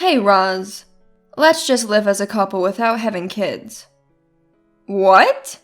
Hey, Roz. Let's just live as a couple without having kids. What?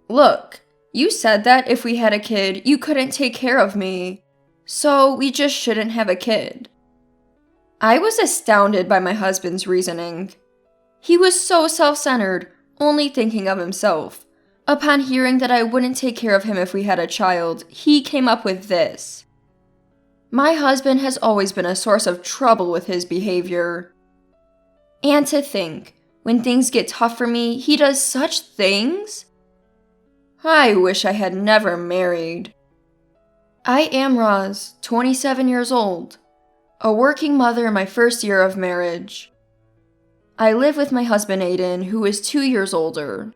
Look, you said that if we had a kid, you couldn't take care of me. So we just shouldn't have a kid. I was astounded by my husband's reasoning. He was so self-centered, only thinking of himself. Upon hearing that I wouldn't take care of him if we had a child, he came up with this. My husband has always been a source of trouble with his behavior. And to think, when things get tough for me, he does such things? I wish I had never married. I am Roz, 27 years old, a working mother in my first year of marriage. I live with my husband Aiden, who is 2 years older.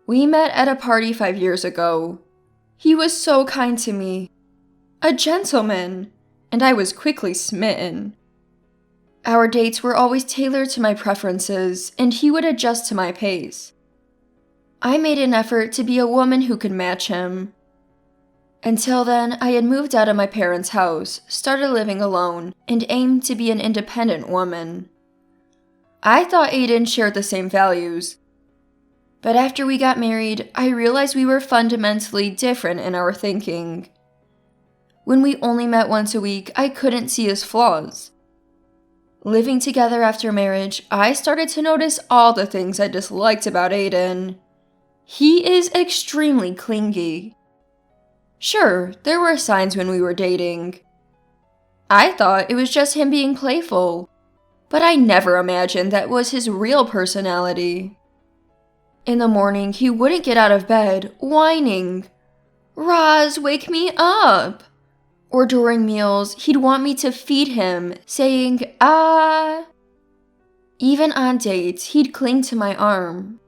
We met at a party 5 years ago. He was so kind to me. A gentleman, and I was quickly smitten. Our dates were always tailored to my preferences, and he would adjust to my pace. I made an effort to be a woman who could match him. Until then, I had moved out of my parents' house, started living alone, and aimed to be an independent woman. I thought Aiden shared the same values. But after we got married, I realized we were fundamentally different in our thinking. When we only met once a week, I couldn't see his flaws. Living together after marriage, I started to notice all the things I disliked about Aiden. He is extremely clingy. Sure, there were signs when we were dating. I thought it was just him being playful, but I never imagined that was his real personality. In the morning, he wouldn't get out of bed, whining, "Roz, wake me up!" Or during meals, he'd want me to feed him, saying, "Ah." Even on dates, he'd cling to my arm.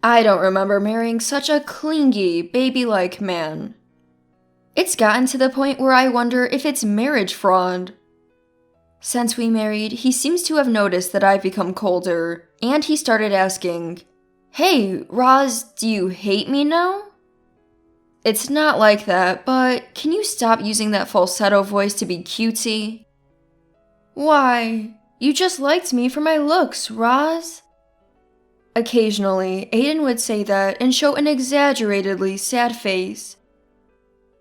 I don't remember marrying such a clingy, baby-like man. It's gotten to the point where I wonder if it's marriage fraud. Since we married, he seems to have noticed that I've become colder, and he started asking, "Hey, Roz, do you hate me now?" It's not like that, but can you stop using that falsetto voice to be cutesy? Why? You just liked me for my looks, Roz. Occasionally, Aiden would say that and show an exaggeratedly sad face.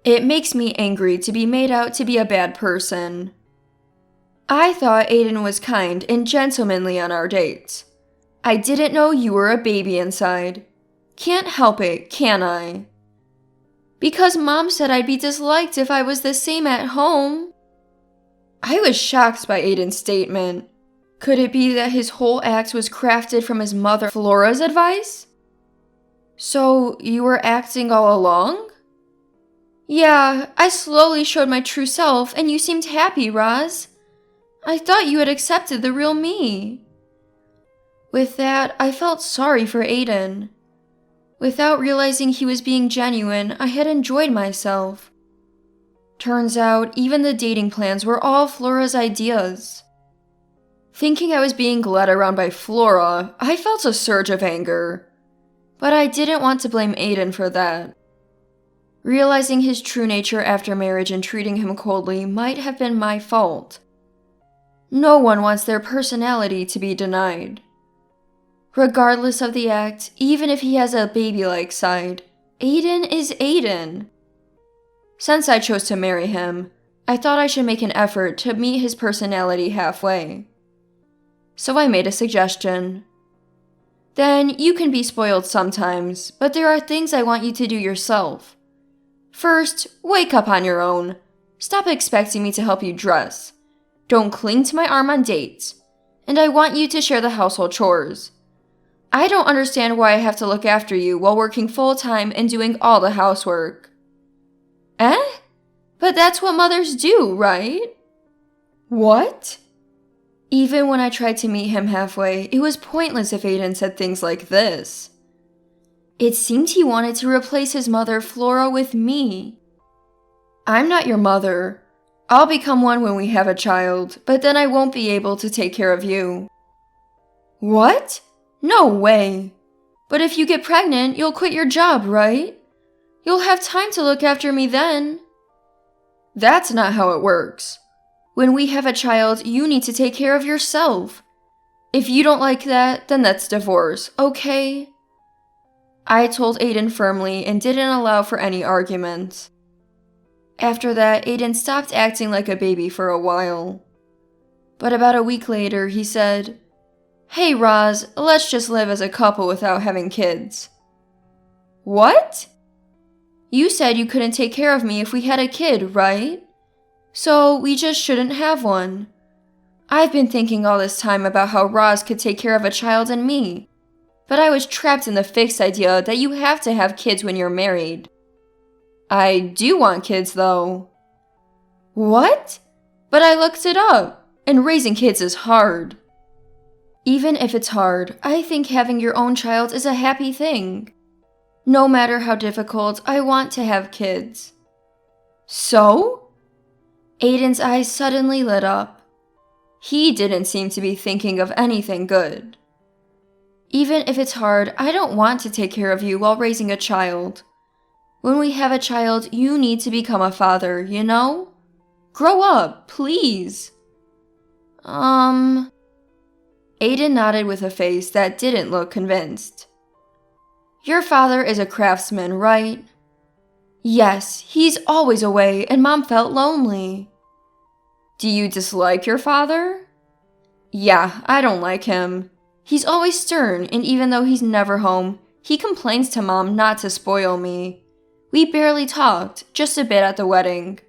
It makes me angry to be made out to be a bad person. I thought Aiden was kind and gentlemanly on our dates. I didn't know you were a baby inside. Can't help it, can I? Because Mom said I'd be disliked if I was the same at home. I was shocked by Aiden's statement. Could it be that his whole act was crafted from his mother Flora's advice? So, you were acting all along? Yeah, I slowly showed my true self and you seemed happy, Roz. I thought you had accepted the real me. With that, I felt sorry for Aiden. Without realizing he was being genuine, I had enjoyed myself. Turns out, even the dating plans were all Flora's ideas. Thinking I was being led around by Flora, I felt a surge of anger. But I didn't want to blame Aiden for that. Realizing his true nature after marriage and treating him coldly might have been my fault. No one wants their personality to be denied. Regardless of the act, even if he has a baby-like side, Aiden is Aiden. Since I chose to marry him, I thought I should make an effort to meet his personality halfway. So I made a suggestion. Then you can be spoiled sometimes, but there are things I want you to do yourself. First, wake up on your own. Stop expecting me to help you dress. Don't cling to my arm on dates. And I want you to share the household chores. I don't understand why I have to look after you while working full-time and doing all the housework. Eh? But that's what mothers do, right? What? Even when I tried to meet him halfway, it was pointless if Aiden said things like this. It seemed he wanted to replace his mother, Flora, with me. I'm not your mother. I'll become one when we have a child, but then I won't be able to take care of you. What? No way. But if you get pregnant, you'll quit your job, right? You'll have time to look after me then. That's not how it works. When we have a child, you need to take care of yourself. If you don't like that, then that's divorce, okay? I told Aiden firmly and didn't allow for any arguments. After that, Aiden stopped acting like a baby for a while. But about a week later, he said, "Hey Roz, let's just live as a couple without having kids." What? You said you couldn't take care of me if we had a kid, right? So we just shouldn't have one. I've been thinking all this time about how Roz could take care of a child and me. But I was trapped in the fixed idea that you have to have kids when you're married. I do want kids, though. What? But I looked it up, and raising kids is hard. Even if it's hard, I think having your own child is a happy thing. No matter how difficult, I want to have kids. So? Aiden's eyes suddenly lit up. He didn't seem to be thinking of anything good. Even if it's hard, I don't want to take care of you while raising a child. When we have a child, you need to become a father, you know? Grow up, please. Aiden nodded with a face that didn't look convinced. Your father is a craftsman, right? Yes, he's always away and Mom felt lonely. Do you dislike your father? Yeah, I don't like him. He's always stern, and even though he's never home, he complains to Mom not to spoil me. We barely talked, just a bit at the wedding.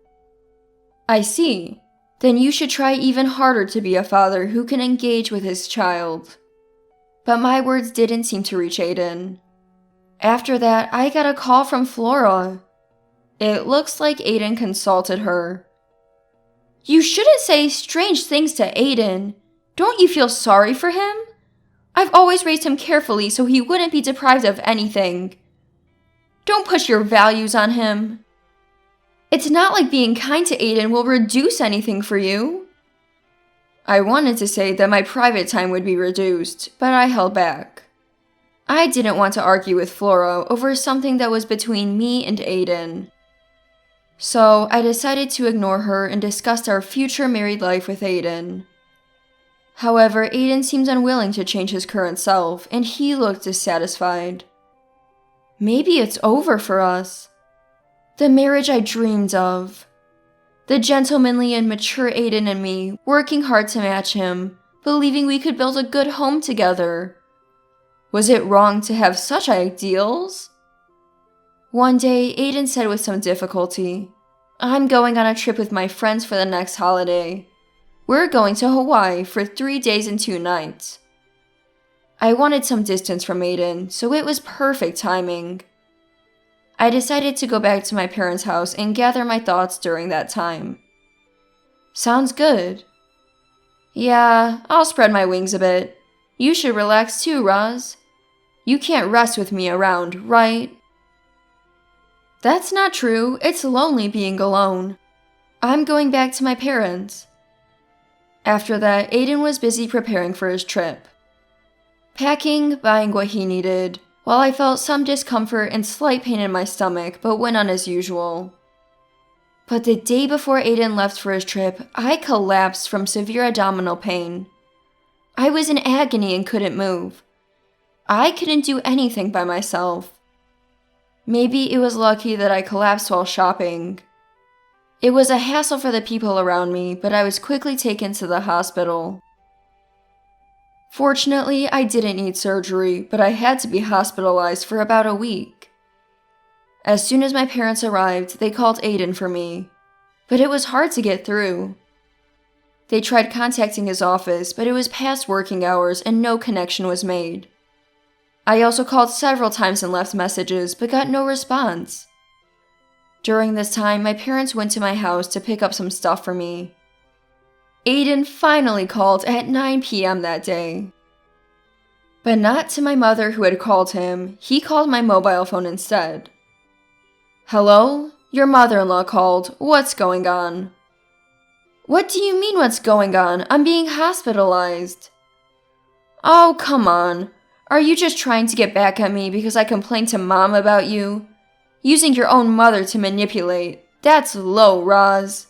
I see. Then you should try even harder to be a father who can engage with his child. But my words didn't seem to reach Aiden. After that, I got a call from Flora. It looks like Aiden consulted her. You shouldn't say strange things to Aiden. Don't you feel sorry for him? I've always raised him carefully so he wouldn't be deprived of anything. Don't push your values on him. It's not like being kind to Aiden will reduce anything for you. I wanted to say that my private time would be reduced, but I held back. I didn't want to argue with Flora over something that was between me and Aiden. So I decided to ignore her and discussed our future married life with Aiden. However, Aiden seemed unwilling to change his current self, and he looked dissatisfied. Maybe it's over for us. The marriage I dreamed of. The gentlemanly and mature Aiden and me, working hard to match him, believing we could build a good home together. Was it wrong to have such ideals? One day, Aiden said with some difficulty, I'm going on a trip with my friends for the next holiday. We're going to Hawaii for 3 days and 2 nights. I wanted some distance from Aiden, so it was perfect timing. I decided to go back to my parents' house and gather my thoughts during that time. Sounds good. Yeah, I'll spread my wings a bit. You should relax too, Roz. You can't rest with me around, right? That's not true. It's lonely being alone. I'm going back to my parents. After that, Aiden was busy preparing for his trip. Packing, buying what he needed, while I felt some discomfort and slight pain in my stomach, but went on as usual. But the day before Aiden left for his trip, I collapsed from severe abdominal pain. I was in agony and couldn't move. I couldn't do anything by myself. Maybe it was lucky that I collapsed while shopping. It was a hassle for the people around me, but I was quickly taken to the hospital. Fortunately, I didn't need surgery, but I had to be hospitalized for about a week. As soon as my parents arrived, they called Aiden for me, but it was hard to get through. They tried contacting his office, but it was past working hours and no connection was made. I also called several times and left messages, but got no response. During this time, my parents went to my house to pick up some stuff for me. Aiden finally called at 9 p.m. that day. But not to my mother who had called him, he called my mobile phone instead. Hello? Your mother-in-law called. What's going on? What do you mean what's going on? I'm being hospitalized. Oh, come on. Are you just trying to get back at me because I complained to Mom about you? Using your own mother to manipulate. That's low, Roz.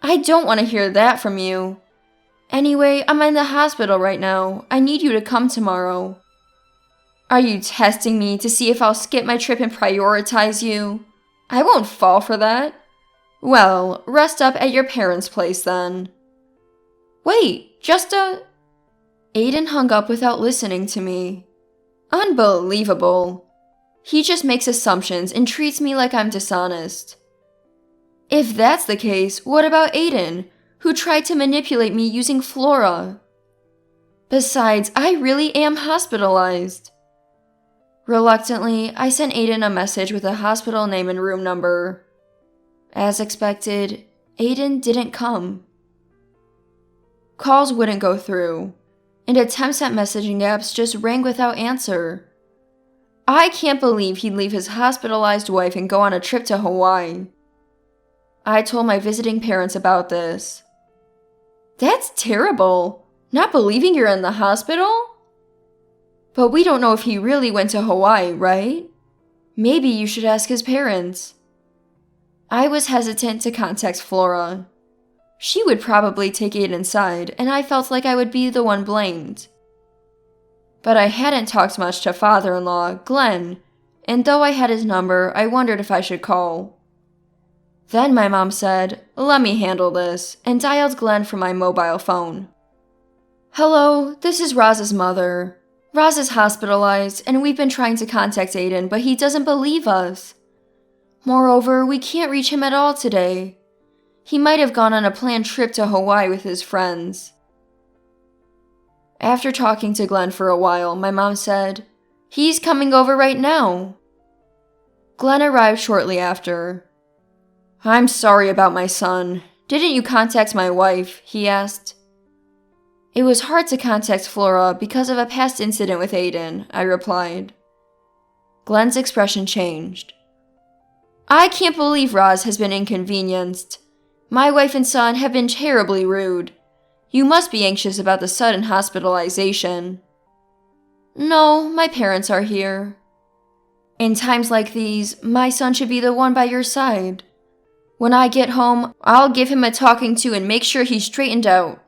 I don't want to hear that from you. Anyway, I'm in the hospital right now. I need you to come tomorrow. Are you testing me to see if I'll skip my trip and prioritize you? I won't fall for that. Well, rest up at your parents' place then. Wait, Aiden hung up without listening to me. Unbelievable. He just makes assumptions and treats me like I'm dishonest. If that's the case, what about Aiden, who tried to manipulate me using Flora? Besides, I really am hospitalized. Reluctantly, I sent Aiden a message with a hospital name and room number. As expected, Aiden didn't come. Calls wouldn't go through, and attempts at messaging apps just rang without answer. I can't believe he'd leave his hospitalized wife and go on a trip to Hawaii. I told my visiting parents about this. That's terrible, not believing you're in the hospital? But we don't know if he really went to Hawaii, right? Maybe you should ask his parents. I was hesitant to contact Flora. She would probably take Aiden inside, and I felt like I would be the one blamed. But I hadn't talked much to father-in-law, Glenn, and though I had his number, I wondered if I should call. Then my mom said, "Let me handle this," and dialed Glenn from my mobile phone. "Hello, this is Roz's mother. Roz is hospitalized, and we've been trying to contact Aiden, but he doesn't believe us. Moreover, we can't reach him at all today. He might have gone on a planned trip to Hawaii with his friends." After talking to Glenn for a while, my mom said, "He's coming over right now." Glenn arrived shortly after. "I'm sorry about my son. Didn't you contact my wife?" he asked. "It was hard to contact Flora because of a past incident with Aiden," I replied. Glenn's expression changed. "I can't believe Roz has been inconvenienced. My wife and son have been terribly rude. You must be anxious about the sudden hospitalization." "No, my parents are here." "In times like these, my son should be the one by your side. When I get home, I'll give him a talking to and make sure he's straightened out,"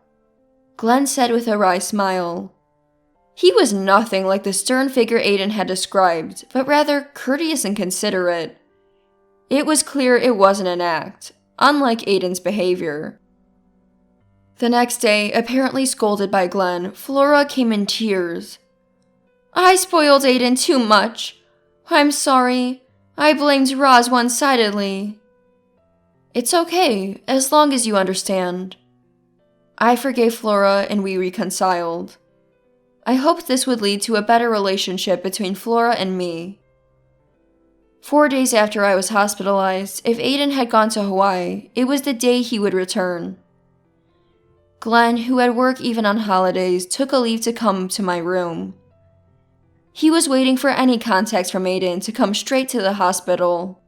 Glenn said with a wry smile. He was nothing like the stern figure Aiden had described, but rather courteous and considerate. It was clear it wasn't an act, unlike Aiden's behavior. The next day, apparently scolded by Glenn, Flora came in tears. "I spoiled Aiden too much. I'm sorry. I blamed Roz one-sidedly." "It's okay, as long as you understand." I forgave Flora and we reconciled. I hoped this would lead to a better relationship between Flora and me. 4 days after I was hospitalized, if Aiden had gone to Hawaii, it was the day he would return. Glenn, who had work even on holidays, took a leave to come to my room. He was waiting for any contacts from Aiden to come straight to the hospital.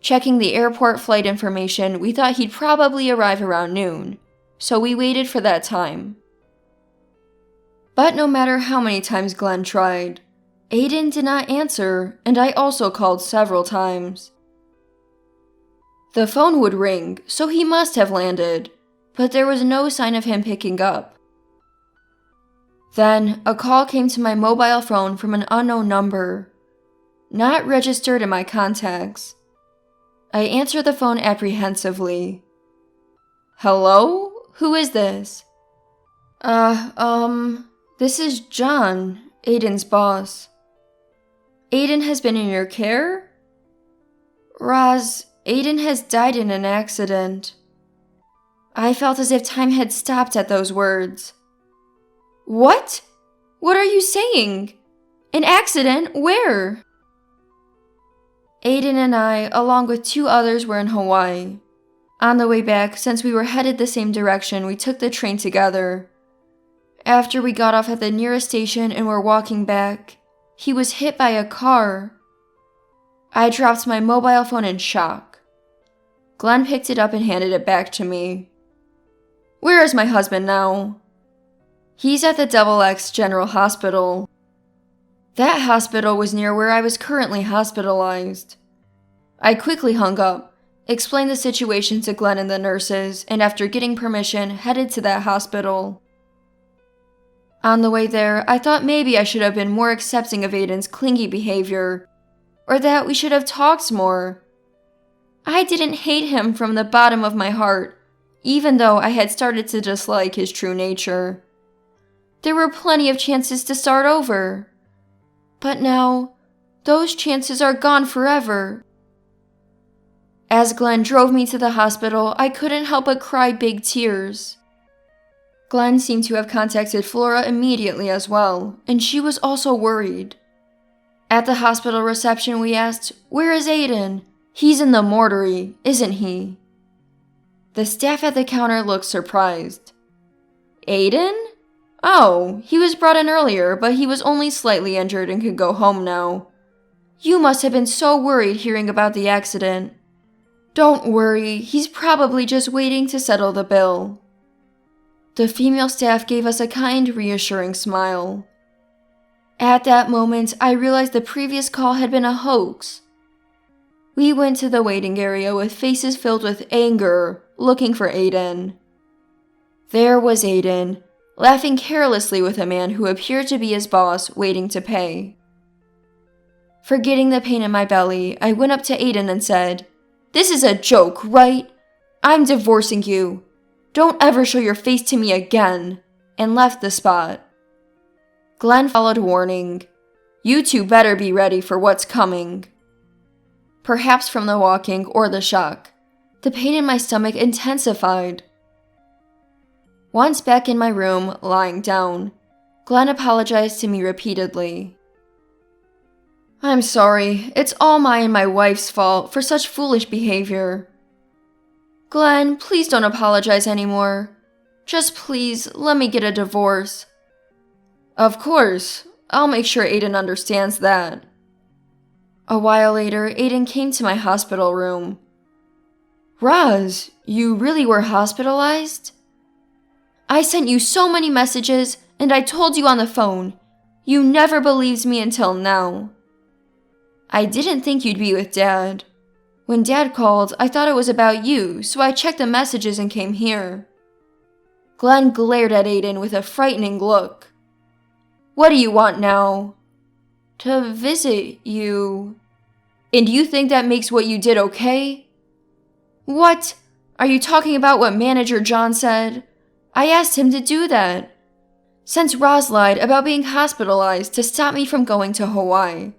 Checking the airport flight information, we thought he'd probably arrive around noon, so we waited for that time. But no matter how many times Glenn tried, Aiden did not answer, and I also called several times. The phone would ring, so he must have landed, but there was no sign of him picking up. Then, a call came to my mobile phone from an unknown number, not registered in my contacts. I answered the phone apprehensively. "Hello? Who is this?" This is John, Aiden's boss." "Aiden has been in your care?" "Roz, Aiden has died in an accident." I felt as if time had stopped at those words. "What? What are you saying? An accident? Where?" Aiden and I, along with 2 others, were in Hawaii. On the way back, since we were headed the same direction, we took the train together. After we got off at the nearest station and were walking back, he was hit by a car. I dropped my mobile phone in shock. Glenn picked it up and handed it back to me. "Where is my husband now?" "He's at the XX General Hospital." That hospital was near where I was currently hospitalized. I quickly hung up, explained the situation to Glenn and the nurses, and after getting permission, headed to that hospital. On the way there, I thought maybe I should have been more accepting of Aiden's clingy behavior, or that we should have talked more. I didn't hate him from the bottom of my heart, even though I had started to dislike his true nature. There were plenty of chances to start over. But now, those chances are gone forever. As Glenn drove me to the hospital, I couldn't help but cry big tears. Glenn seemed to have contacted Flora immediately as well, and she was also worried. At the hospital reception, we asked, "Where is Aiden? He's in the mortuary, isn't he?" The staff at the counter looked surprised. "Aiden? Oh, he was brought in earlier, but he was only slightly injured and could go home now. You must have been so worried hearing about the accident. Don't worry, he's probably just waiting to settle the bill." The female staff gave us a kind, reassuring smile. At that moment, I realized the previous call had been a hoax. We went to the waiting area with faces filled with anger, looking for Aiden. There was Aiden, laughing carelessly with a man who appeared to be his boss, waiting to pay. Forgetting the pain in my belly, I went up to Aiden and said, "This is a joke, right? I'm divorcing you. Don't ever show your face to me again," and left the spot. Glenn followed, warning, "You two better be ready for what's coming." Perhaps from the walking or the shock, the pain in my stomach intensified. Once back in my room, lying down, Glenn apologized to me repeatedly. "I'm sorry, it's all my and my wife's fault for such foolish behavior. Glenn, please don't apologize anymore. Just please, let me get a divorce." "Of course, I'll make sure Aiden understands that." A while later, Aiden came to my hospital room. "Roz, you really were hospitalized? I sent you so many messages, and I told you on the phone. You never believed me until now." "I didn't think you'd be with Dad. When Dad called, I thought it was about you, so I checked the messages and came here." Glenn glared at Aiden with a frightening look. "What do you want now?" "To visit you." "And you think that makes what you did okay?" "What? Are you talking about what Manager John said? I asked him to do that. Since Roz lied about being hospitalized to stop me from going to Hawaii.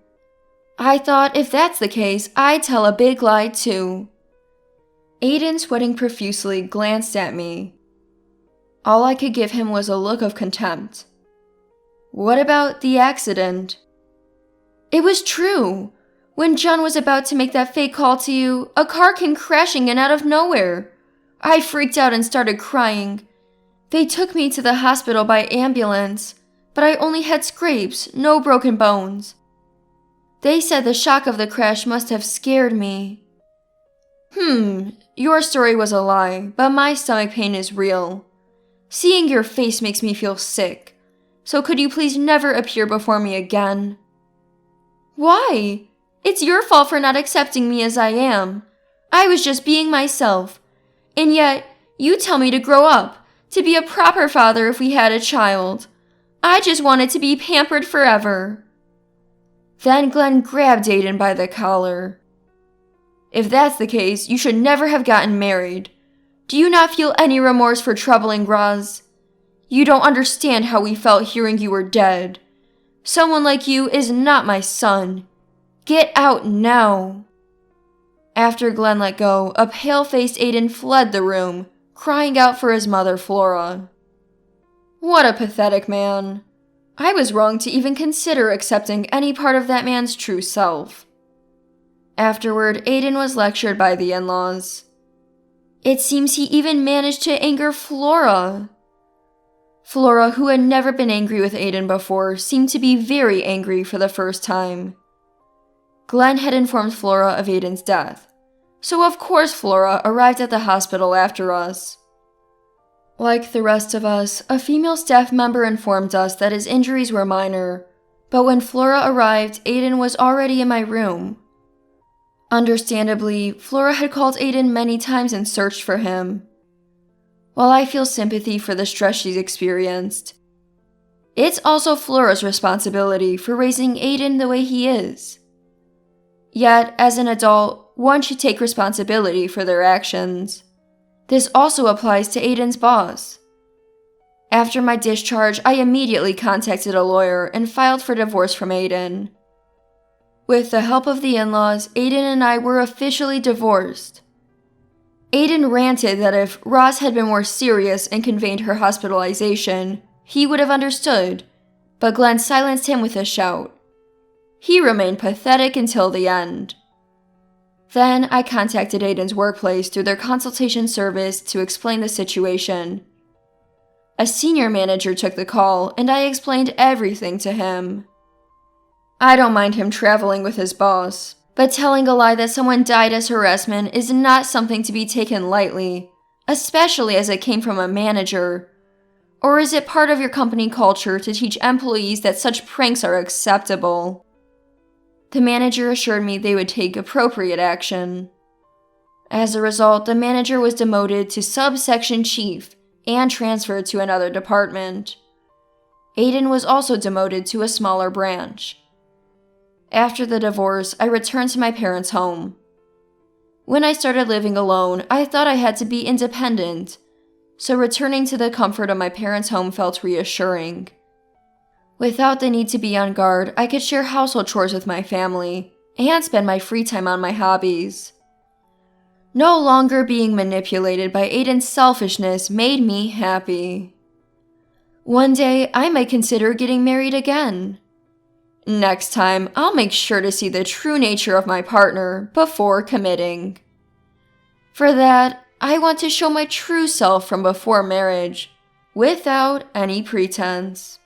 I thought if that's the case, I'd tell a big lie too." Aiden, sweating profusely, glanced at me. All I could give him was a look of contempt. "What about the accident?" "It was true. When John was about to make that fake call to you, a car came crashing in out of nowhere. I freaked out and started crying. They took me to the hospital by ambulance, but I only had scrapes, no broken bones. They said the shock of the crash must have scared me." Your story was a lie, but my stomach pain is real. Seeing your face makes me feel sick, so could you please never appear before me again?" "Why? It's your fault for not accepting me as I am. I was just being myself. And yet, you tell me to grow up, to be a proper father if we had a child. I just wanted to be pampered forever." Then Glenn grabbed Aiden by the collar. "If that's the case, you should never have gotten married. Do you not feel any remorse for troubling Roz? You don't understand how we felt hearing you were dead. Someone like you is not my son. Get out now." After Glenn let go, a pale-faced Aiden fled the room, crying out for his mother, Flora. What a pathetic man. I was wrong to even consider accepting any part of that man's true self. Afterward, Aiden was lectured by the in-laws. It seems he even managed to anger Flora. Flora, who had never been angry with Aiden before, seemed to be very angry for the first time. Glenn had informed Flora of Aiden's death, so of course Flora arrived at the hospital after us. Like the rest of us, a female staff member informed us that his injuries were minor, but when Flora arrived, Aiden was already in my room. Understandably, Flora had called Aiden many times and searched for him. While I feel sympathy for the stress she's experienced, it's also Flora's responsibility for raising Aiden the way he is. Yet, as an adult, one should take responsibility for their actions. This also applies to Aiden's boss. After my discharge, I immediately contacted a lawyer and filed for divorce from Aiden. With the help of the in-laws, Aiden and I were officially divorced. Aiden ranted that if Ross had been more serious and conveyed her hospitalization, he would have understood, but Glenn silenced him with a shout. He remained pathetic until the end. Then I contacted Aiden's workplace through their consultation service to explain the situation. A senior manager took the call, and I explained everything to him. I don't mind him traveling with his boss, but telling a lie that someone died as harassment is not something to be taken lightly, especially as it came from a manager. Or is it part of your company culture to teach employees that such pranks are acceptable? The manager assured me they would take appropriate action. As a result, the manager was demoted to subsection chief and transferred to another department. Aiden was also demoted to a smaller branch. After the divorce, I returned to my parents' home. When I started living alone, I thought I had to be independent, so returning to the comfort of my parents' home felt reassuring. Without the need to be on guard, I could share household chores with my family and spend my free time on my hobbies. No longer being manipulated by Aiden's selfishness made me happy. One day, I might consider getting married again. Next time, I'll make sure to see the true nature of my partner before committing. For that, I want to show my true self from before marriage, without any pretense.